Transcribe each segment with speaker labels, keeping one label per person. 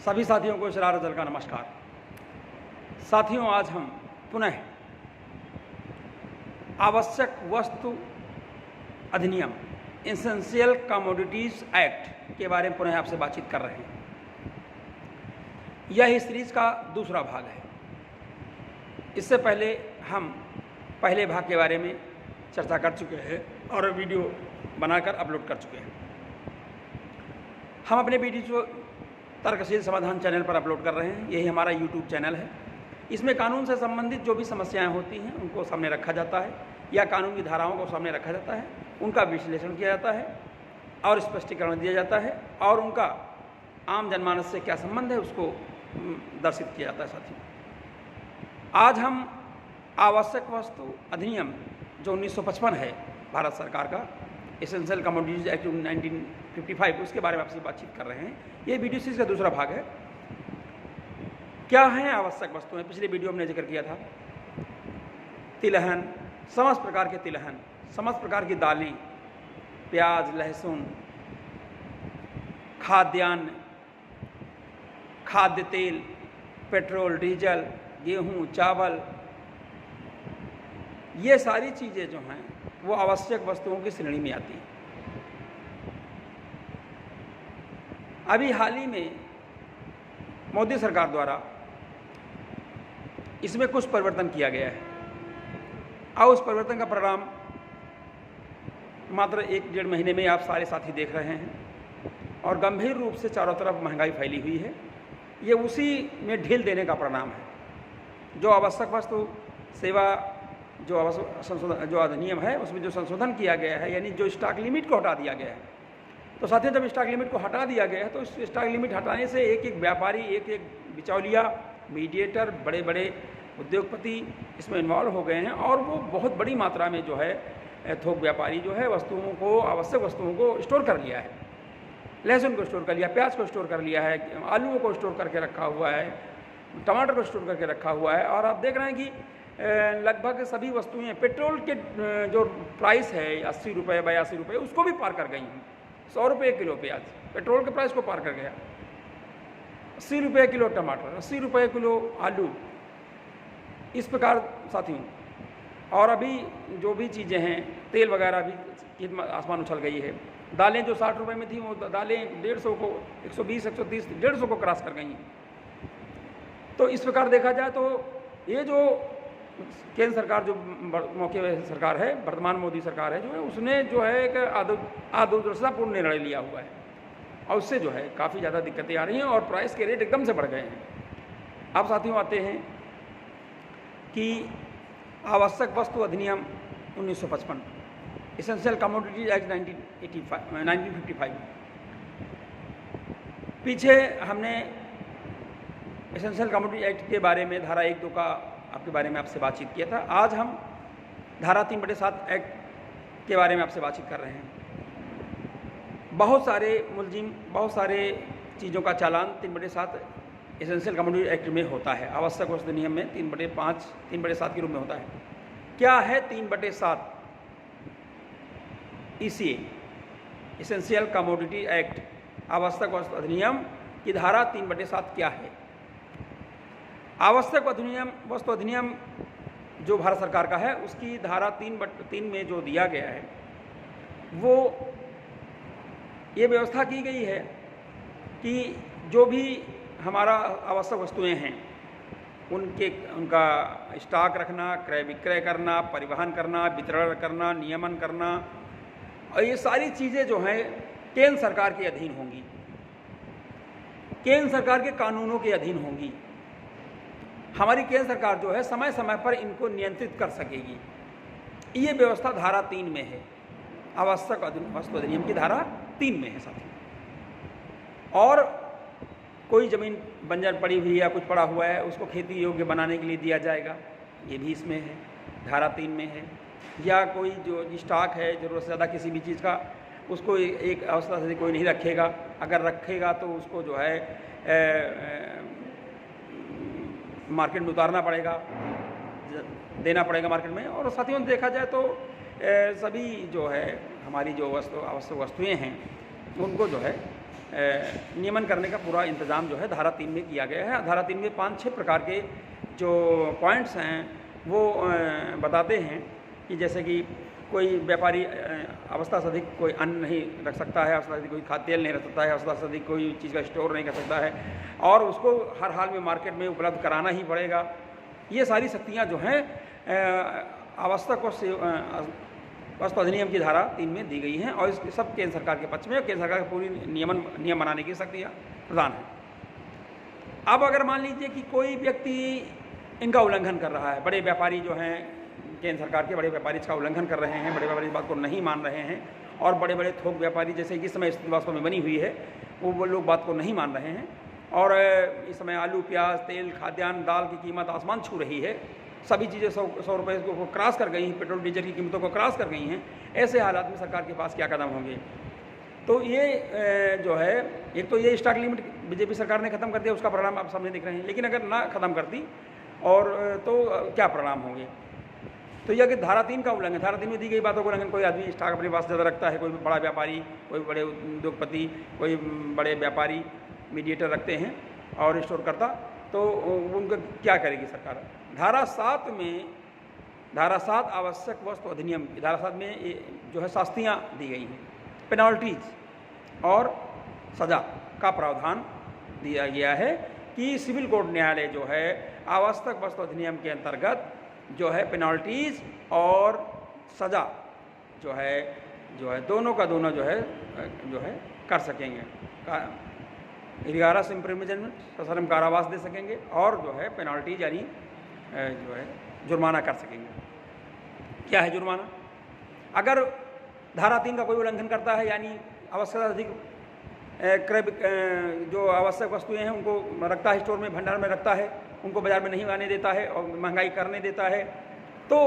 Speaker 1: सभी साथियों को शरारत दल का नमस्कार। साथियों, आज हम पुनः आवश्यक वस्तु अधिनियम एसेंशियल कमोडिटीज़ एक्ट के बारे में पुनः आपसे बातचीत कर रहे हैं। यह इस सीरीज का दूसरा भाग है। इससे पहले हम पहले भाग के बारे में चर्चा कर चुके हैं और वीडियो बनाकर अपलोड कर चुके हैं। हम अपने वीडियो तर्कशील समाधान चैनल पर अपलोड कर रहे हैं। यही हमारा यूट्यूब चैनल है। इसमें कानून से संबंधित जो भी समस्याएं होती हैं उनको सामने रखा जाता है या कानून की धाराओं को सामने रखा जाता है, उनका विश्लेषण किया जाता है और स्पष्टीकरण दिया जाता है और उनका आम जनमानस से क्या संबंध है उसको दर्शित किया जाता है। साथियों, आज हम आवश्यक वस्तु अधिनियम जो 1955 है भारत सरकार का, एसेंशियल कमोडिटीज एक्ट 1955, उसके बारे में आपसे बातचीत कर रहे हैं। ये वीडियो सीरीज का दूसरा भाग है। क्या हैं आवश्यक वस्तुएं? पिछले वीडियो में जिक्र किया था तिलहन, समस्त प्रकार के तिलहन, समस्त प्रकार की दालें, प्याज, लहसुन, खाद्यान्न, खाद्य तेल, पेट्रोल, डीजल, गेहूं, चावल, ये सारी चीज़ें जो हैं वो आवश्यक वस्तुओं की श्रेणी में आती हैं। अभी हाल ही में मोदी सरकार द्वारा इसमें कुछ परिवर्तन किया गया है और उस परिवर्तन का परिणाम मात्र 1-1.5 महीने में आप सारे साथी देख रहे हैं और गंभीर रूप से चारों तरफ महंगाई फैली हुई है। ये उसी में ढील देने का परिणाम है। जो आवश्यक वस्तु सेवा जो अधिनियम है उसमें जो संशोधन किया गया है, यानी जो स्टॉक लिमिट को हटा दिया गया है। तो साथियों, जब स्टॉक लिमिट को हटा दिया गया है तो इस स्टॉक लिमिट हटाने से एक एक व्यापारी, एक एक बिचौलिया, मीडिएटर, बड़े बड़े उद्योगपति इसमें इन्वॉल्व हो गए हैं और वो बहुत बड़ी मात्रा में जो है थोक व्यापारी जो है वस्तुओं को, आवश्यक वस्तुओं को स्टोर कर लिया है। लहसुन को स्टोर कर लिया, प्याज को स्टोर कर लिया है, आलूओं को स्टोर करके रखा हुआ है, टमाटर को स्टोर करके रखा हुआ है। और आप देख रहे हैं कि लगभग सभी वस्तुएं, पेट्रोल के जो प्राइस है 80 रुपये, 82 रुपये, उसको भी पार कर गई हैं। 100 रुपये किलो प्याज पेट्रोल के प्राइस को पार कर गया। 80 रुपये किलो टमाटर, 80 रुपये किलो आलू, इस प्रकार साथियों। और अभी जो भी चीज़ें हैं, तेल वगैरह भी कीमत आसमान उछल गई है। दालें जो 60 रुपये में थी वो दालें 150 को, 120, 130, 150 को क्रॉस कर गई हैं। तो इस प्रकार देखा जाए तो ये जो केंद्र सरकार जो मौके सरकार है, वर्तमान मोदी सरकार है जो है, उसने जो है एक आदूरदर्शितापूर्ण निर्णय लिया हुआ है और उससे जो है काफ़ी ज़्यादा दिक्कतें आ रही हैं और प्राइस के रेट एकदम से बढ़ गए हैं। अब साथियों आते हैं कि आवश्यक वस्तु अधिनियम 1955, एसेंशियल कमोडिटीज एक्ट 1955। पीछे हमने एसेंशियल कमोडिटी एक्ट के बारे में धारा 1-2 का आपके बारे में आपसे बातचीत किया था। आज हम धारा 3/7 एक्ट के बारे में आपसे बातचीत कर रहे हैं। बहुत सारे मुलजिम, बहुत सारे चीज़ों का चालान 3/7 एसेंशियल कमोडिटी एक्ट में होता है। आवश्यक वस्तु अधिनियम में 3/5, 3/7 के रूप में होता है। क्या है 3/7 ECA, एसेंशियल कमोडिटी एक्ट, आवश्यक वस्तु अधिनियम की धारा 3/7 क्या है? आवश्यक वस्तु अधिनियम जो भारत सरकार का है उसकी धारा 3/3 में जो दिया गया है वो ये व्यवस्था की गई है कि जो भी हमारा आवश्यक वस्तुएं हैं उनका स्टॉक रखना, क्रय विक्रय करना, परिवहन करना, वितरण करना, नियमन करना, और ये सारी चीज़ें जो हैं केंद्र सरकार के अधीन होंगी, केंद्र सरकार के कानूनों के अधीन होंगी। हमारी केंद्र सरकार जो है समय समय पर इनको नियंत्रित कर सकेगी। ये व्यवस्था धारा 3 में है, आवश्यक वस्तु अधिनियम की धारा 3 में है साथियों। और कोई ज़मीन बंजर पड़ी हुई या कुछ पड़ा हुआ है उसको खेती योग्य बनाने के लिए दिया जाएगा, ये भी इसमें है, धारा 3 में है। या कोई जो स्टॉक है ज़रूरत से ज़्यादा किसी भी चीज़ का, उसको एक अवस्था से कोई नहीं रखेगा, अगर रखेगा तो उसको जो है मार्केट में उतारना पड़ेगा, देना पड़ेगा मार्केट में। और साथियों देखा जाए तो सभी जो है हमारी जो आवश्यक वस्तुएं हैं उनको जो है नियमन करने का पूरा इंतज़ाम जो है धारा 3 में किया गया है। धारा 3 में 5-6 प्रकार के जो पॉइंट्स हैं वो बताते हैं कि जैसे कि कोई व्यापारी अवस्था से अधिक कोई अन्न नहीं रख सकता है, अवस्था से अधिक कोई खाद्य तेल नहीं रख सकता है, अवस्था से अधिक कोई चीज़ का स्टोर नहीं कर सकता है और उसको हर हाल में मार्केट में उपलब्ध कराना ही पड़ेगा। ये सारी शक्तियाँ जो हैं आवश्यक वस्तु अधिनियम की धारा 3 में दी गई हैं और इस सब केंद्र सरकार के पक्ष में, केंद्र सरकार की पूरी नियम बनाने की शक्तियाँ प्रदान हैं। अब अगर मान लीजिए कि कोई व्यक्ति इनका उल्लंघन कर रहा है, बड़े व्यापारी जो हैं केंद्र सरकार के बड़े व्यापारी इसका उल्लंघन कर रहे हैं, बड़े व्यापारी इस बात को नहीं मान रहे हैं और बड़े बड़े थोक व्यापारी जैसे कि इस समय स्थिति वास्तव में बनी हुई है वो लोग बात को नहीं मान रहे हैं और इस समय आलू, प्याज, तेल, खाद्यान्न, दाल की कीमत आसमान छू रही है, सभी चीज़ें 100 रुपये को क्रॉस कर गई हैं, पेट्रोल डीजल की कीमतों को क्रॉस कर गई हैं। ऐसे हालात में सरकार के पास क्या कदम होंगे? तो ये जो है एक तो ये स्टॉक लिमिट बीजेपी सरकार ने ख़त्म कर दिया, उसका परिणाम आप सामने दिख रहे हैं, लेकिन अगर ना ख़त्म करती और तो क्या परिणाम होंगे? तो यह कि धारा 3 का उल्लंघन, धारा 3 में दी गई बातों का उल्लंघन, कोई आदमी स्टॉक अपने पास ज़्यादा रखता है, कोई बड़ा व्यापारी, कोई बड़े उद्योगपति, कोई बड़े व्यापारी मीडिएटर रखते हैं और स्टोर करता, तो उनका क्या करेगी सरकार? धारा 7 आवश्यक वस्तु अधिनियम की धारा 7 में जो है शास्तियाँ दी गई हैं, पेनल्टीज और सज़ा का प्रावधान दिया गया है कि सिविल कोर्ट न्यायालय जो है आवश्यक वस्तु अधिनियम के अंतर्गत जो है पेनल्टीज और सज़ा जो है दोनों का दोनों जो है कर सकेंगे, रिगारस इम्प्रिजनमेंट, सश्रम कारावास दे सकेंगे और जो है पेनल्टीज यानी जो है जुर्माना कर सकेंगे। क्या है जुर्माना? अगर धारा 3 का कोई उल्लंघन करता है यानी आवश्यकता अधिक क्रय जो आवश्यक वस्तुएं हैं उनको रखता है स्टोर में, भंडार में रखता है, उनको बाजार में नहीं आने देता है और महंगाई करने देता है, तो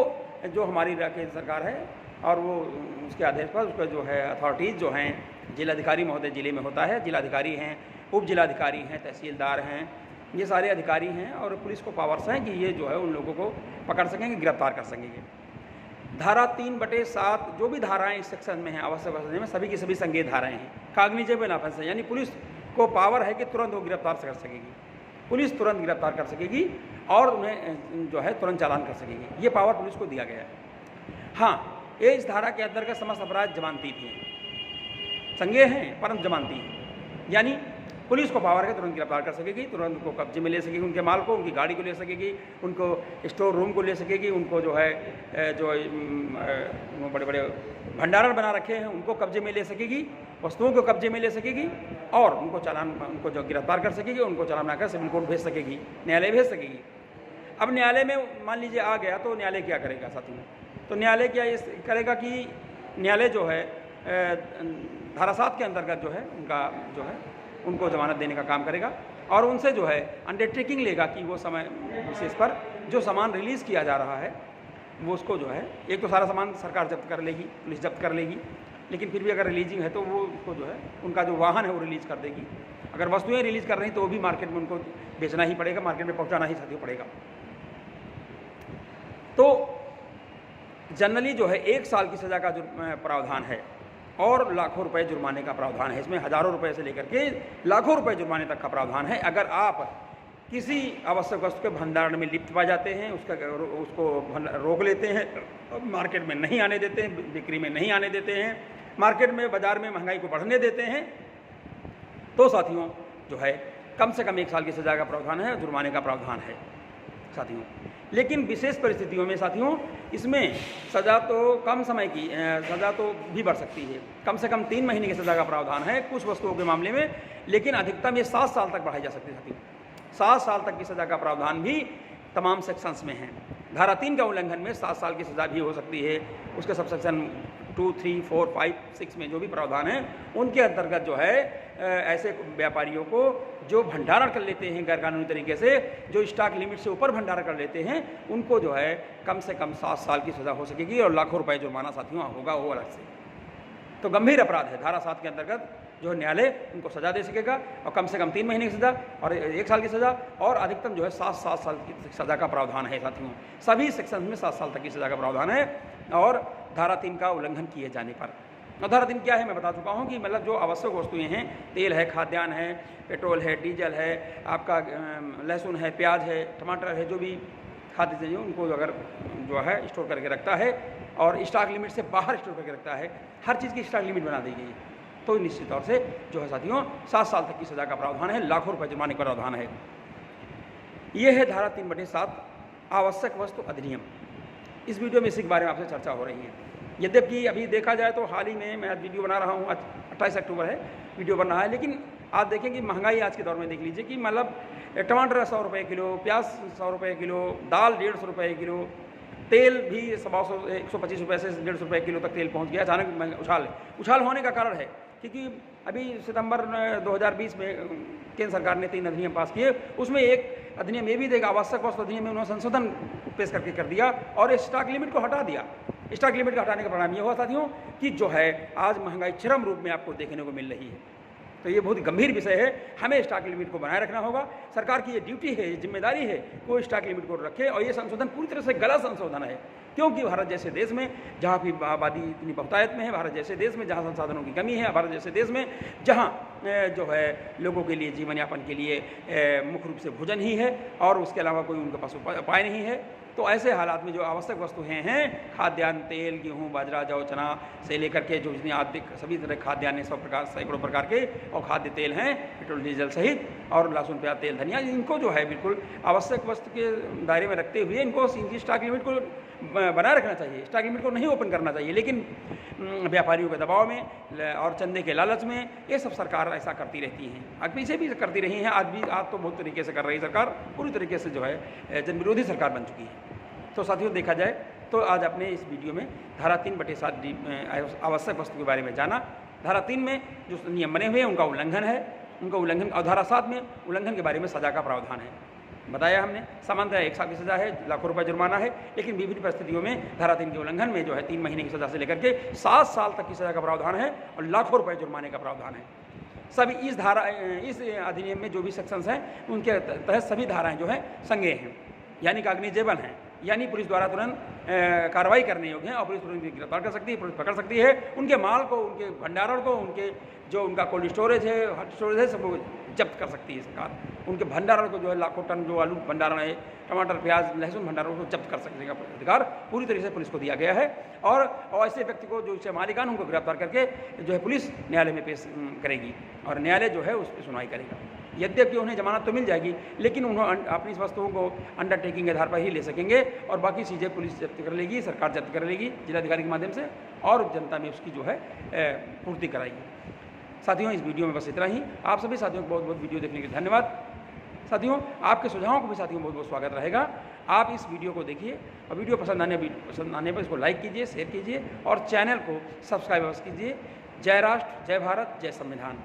Speaker 1: जो हमारी केंद्र सरकार है और वो उसके आदेश पर उसका जो है अथॉरिटीज़ जो हैं, जिलाधिकारी महोदय जिले में होता है, जिलाधिकारी हैं, उप जिलाधिकारी हैं, तहसीलदार हैं, ये सारे अधिकारी हैं और पुलिस को पावर्स हैं कि ये जो है उन लोगों को पकड़ सकेंगे, गिरफ्तार कर सकेंगे। धारा 3/7 जो भी धाराएं इस सेक्शन में हैं आवश्यक वस्तु में सभी की सभी संज्ञेय धाराएं हैं, काग्निजेबल ऑफेंस है, यानी पुलिस को पावर है कि तुरंत वो गिरफ्तार कर सकेगी, पुलिस तुरंत गिरफ्तार कर सकेगी और उन्हें जो है तुरंत चालान कर सकेगी, ये पावर पुलिस को दिया गया है। हाँ, ये इस धारा के अंतर्गत समस्त अपराध जमानती थी, संज्ञेय हैं परंतु जमानती हैं, यानी पुलिस को पावर है तुरंत गिरफ्तार कर सकेगी, तुरंत उनको कब्जे में ले सकेगी, उनके माल को, उनकी गाड़ी को ले सकेगी, उनको स्टोर रूम को ले सकेगी, उनको जो है जो बड़े बड़े भंडारण बना रखे हैं उनको कब्जे में ले सकेगी, वस्तुओं को कब्जे में ले सकेगी और उनको जो गिरफ्तार कर सकेगी, उनको चालान बनाकर सिविल कोर्ट भेज सकेगी, न्यायालय भेज सकेगी। अब न्यायालय में मान लीजिए आ गया तो न्यायालय क्या करेगा साथियों? तो न्यायालय क्या करेगा कि न्यायालय जो है धारा 7 के अंतर्गत जो है उनको जमानत देने का काम करेगा और उनसे जो है अंडरटेकिंग लेगा कि वो समय विशेष पर जो सामान रिलीज़ किया जा रहा है वो उसको जो है एक तो सारा सामान सरकार जब्त कर लेगी, पुलिस जब्त कर लेगी, लेकिन फिर भी अगर रिलीजिंग है तो वो उसको जो है उनका जो वाहन है वो रिलीज़ कर देगी। अगर वस्तुएं रिलीज़ कर रही तो वो भी मार्केट में उनको बेचना ही पड़ेगा, मार्केट में पहुँचाना ही साथियों पड़ेगा। तो जनरली जो है 1 साल की सज़ा का जो प्रावधान है और लाखों रुपए जुर्माने का प्रावधान है, इसमें हज़ारों रुपए से लेकर के लाखों रुपए जुर्माने तक का प्रावधान है। अगर आप किसी आवश्यक वस्तु के भंडारण में लिप्त पा जाते हैं, उसको रोक लेते हैं, मार्केट में नहीं आने देते हैं, बिक्री में नहीं आने देते हैं, मार्केट में बाजार में महंगाई को बढ़ने देते हैं, तो साथियों जो है कम से कम 1 साल की सज़ा का प्रावधान है, जुर्माने का प्रावधान है साथियों। लेकिन विशेष परिस्थितियों में साथियों इसमें सज़ा तो कम समय की सज़ा तो भी बढ़ सकती है, कम से कम 3 महीने की सज़ा का प्रावधान है कुछ वस्तुओं के मामले में, लेकिन अधिकतम ये 7 साल तक बढ़ाई जा सकती है साथियों। 7 साल तक की सज़ा का प्रावधान भी तमाम सेक्शंस में है। धारा 3 का उल्लंघन में 7 साल की सज़ा भी हो सकती है, उसके सब सेक्शन 2, 3, 4, 5, 6 में जो भी प्रावधान हैं उनके अंतर्गत जो है ऐसे व्यापारियों को जो भंडारण कर लेते हैं गैरकानूनी तरीके से, जो स्टॉक लिमिट से ऊपर भंडारण कर लेते हैं, उनको जो है कम से कम 7 साल की सज़ा हो सकेगी और लाखों रुपए जुर्माना साथियों होगा वो अलग से। तो गंभीर अपराध है, धारा 7 के अंतर्गत जो न्यायालय उनको सज़ा दे सकेगा और कम से कम 3 महीने की सज़ा और 1 साल की सज़ा और अधिकतम जो है 7 साल की सज़ा का प्रावधान है साथियों। सभी सेक्शन में 7 साल तक की सज़ा का प्रावधान है और धारा 3 का उल्लंघन किए जाने पर। और धारा 3 क्या है मैं बता चुका हूँ कि मतलब जो आवश्यक वस्तुएं हैं, तेल है, खाद्यान्न है, पेट्रोल है, डीजल है, आपका लहसुन है, प्याज है, टमाटर है, जो भी खाद्य चीज़ें उनको अगर जो है स्टोर करके रखता है और स्टॉक लिमिट से बाहर स्टोर करके रखता है, हर चीज़ की स्टॉक लिमिट बना दी गई, तो निश्चित तौर से जो है साथियों 7 साल तक की सज़ा का प्रावधान है, लाखों रुपये जुर्माने का प्रावधान है। ये है धारा 3/7 आवश्यक वस्तु अधिनियम। इस वीडियो में इसी के बारे में आपसे चर्चा हो रही है। यद्यपि अभी देखा जाए तो हाल ही में मैं आज वीडियो बना रहा हूँ, आज 28 अक्टूबर है, वीडियो बन रहा है, लेकिन आप देखें कि महंगाई आज के दौर में देख लीजिए कि मतलब टमाटर 100 रुपये किलो, प्याज 100 रुपये किलो, दाल 150 रुपये किलो, तेल भी 125 रुपये से 150 रुपये किलो तक तेल पहुँच गया। अचानक उछाल होने का कारण है क्योंकि अभी सितंबर 2020 में केंद्र सरकार ने 3 अधिनियम पास किए, उसमें एक अधिनियम ये भी देगा, आवश्यक वस्तु अधिनियम में उन्होंने संशोधन पेश करके कर दिया और स्टॉक लिमिट को हटा दिया। स्टॉक लिमिट का हटाने का परिणाम ये हुआ साथियों कि जो है आज महंगाई चरम रूप में आपको देखने को मिल रही है। तो ये बहुत गंभीर विषय है, हमें स्टॉक लिमिट को बनाए रखना होगा। सरकार की ये ड्यूटी है, ये जिम्मेदारी है कि वो स्टॉक लिमिट को रखे और ये संशोधन पूरी तरह से गलत संशोधन है, क्योंकि भारत जैसे देश में जहाँ भी आबादी इतनी बहुतायत में है, भारत जैसे देश में जहाँ संसाधनों की कमी है, भारत जैसे देश में जहाँ जो है लोगों के लिए जीवन यापन के लिए मुख्य रूप से भोजन ही है और उसके अलावा कोई उनके पास उपाय नहीं है, तो ऐसे हालात में जो आवश्यक वस्तुएं हैं, खाद्यान्न, तेल, गेहूं, बाजरा, जौ, चना से लेकर के जो जितनी आदि सभी तरह खाद्यान्न सैकड़ों प्रकार के और खाद्य तेल हैं, पेट्रोल डीजल सहित, और लहसुन, प्याज, तेल, धनिया, इनको जो है बिल्कुल आवश्यक वस्तु के दायरे में रखते हुए इनको इनकी स्टॉक लिमिट को बनाए रखना चाहिए, स्टॉक लिमिट को नहीं ओपन करना चाहिए। लेकिन व्यापारियों के दबाव में और चंदे के लालच में ये सब सरकार ऐसा करती रहती हैं, आज पीछे भी करती रही हैं, आज तो बहुत तरीके से कर रही सरकार, पूरी तरीके से जो है जन विरोधी सरकार बन चुकी है। तो साथियों देखा जाए तो आज आपने इस वीडियो में धारा 3/7 आवश्यक वस्तु के बारे में जाना। धारा 3 में जो नियम बने हुए हैं उनका उल्लंघन है, उनका उल्लंघन, और धारा 7 में उल्लंघन के बारे में सजा का प्रावधान है। बताया हमने सामान्यतः 1 साल की सज़ा है, लाखों रुपये जुर्माना है, लेकिन विभिन्न परिस्थितियों में धारा 3 के उल्लंघन में जो है 3 महीने की सज़ा से लेकर के 7 साल तक की सज़ा का प्रावधान है और लाखों रुपये जुर्माने का प्रावधान है। सभी इस अधिनियम में जो भी सेक्शंस हैं उनके तहत सभी धाराएं जो हैं संज्ञेय हैं, यानी काग्निजेबल हैं, यानी पुलिस द्वारा तुरंत कार्रवाई करने योग्य है और पुलिस तुरंत गिरफ्तार कर सकती है, पुलिस पकड़ सकती है, उनके माल को, उनके भंडारण को, उनके जो उनका कोल्ड स्टोरेज है, हॉट स्टोरेज है, सबको जब्त कर सकती है सरकार। उनके भंडारण को जो है लाखों टन जो आलू भंडारण है, टमाटर, प्याज, लहसुन भंडारण को जब्त कर सकने का अधिकार पूरी तरीके से पुलिस को दिया गया है और ऐसे व्यक्ति को जो इससे मालिकान उनको गिरफ्तार करके जो है पुलिस न्यायालय में पेश करेगी और न्यायालय जो है उस पर सुनवाई करेगा। यद्यपि उन्हें जमानत तो मिल जाएगी, लेकिन उन्होंने अपनी वस्तुओं को अंडरटेकिंग के आधार पर ही ले सकेंगे और बाकी चीज़ें पुलिस जब्त कर लेगी, सरकार जब्त कर लेगी जिलाधिकारी के माध्यम से और जनता में उसकी जो है पूर्ति कराएगी। साथियों इस वीडियो में बस इतना ही। आप सभी साथियों को बहुत बहुत वीडियो देखने के लिए धन्यवाद। साथियों आपके सुझावों को भी साथियों बहुत बहुत स्वागत रहेगा। आप इस वीडियो को देखिए और वीडियो पसंद आने पर इसको लाइक कीजिए, शेयर कीजिए और चैनल को सब्सक्राइब कीजिए। जय राष्ट्र, जय भारत, जय संविधान।